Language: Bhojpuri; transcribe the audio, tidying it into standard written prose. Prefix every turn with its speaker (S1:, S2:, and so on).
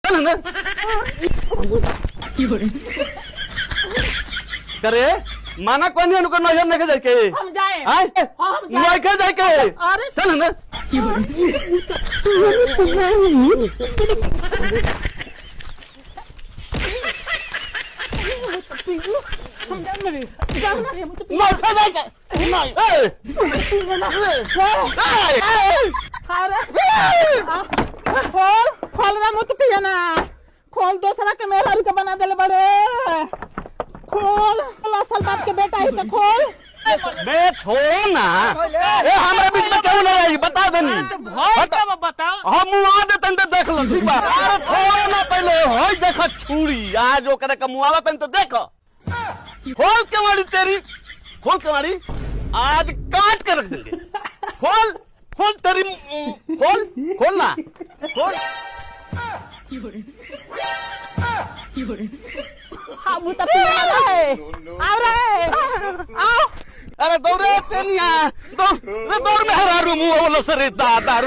S1: चल ना करे माना कोनी उनको नजर नहीं जाके
S2: हम जाए
S1: आए
S2: हम जाए
S1: नहीं के जाके
S2: अरे
S1: चल ना
S2: हम जाए
S1: नहीं के जाके नहीं
S2: अरे खोल खोल ना मत पिया ना खोल दूसरा के मेहरारू के बना देले बड़े खोल असल बाप के बेटा ही तो खोल
S1: बे छोड़ो ना ए हमारे बीच में क्यों नहीं आई बता देनी
S2: बताओ
S1: हम मुआ दे तंते देख लो ठीक बा अरे छोड़ो ना पहले होय देखो छुरी आज ओकरे का मुआवा पेन तो देखो खोल के मारी तेरी खोल के मारी आज काट के रख देंगे खोल खोल तेरी खोल खोल ना खोल
S2: हम तो पिया है आओ रे आओ
S1: अरे दौड़े तेनिया दौड़ में हरा रू मुंह वाला सरे दादा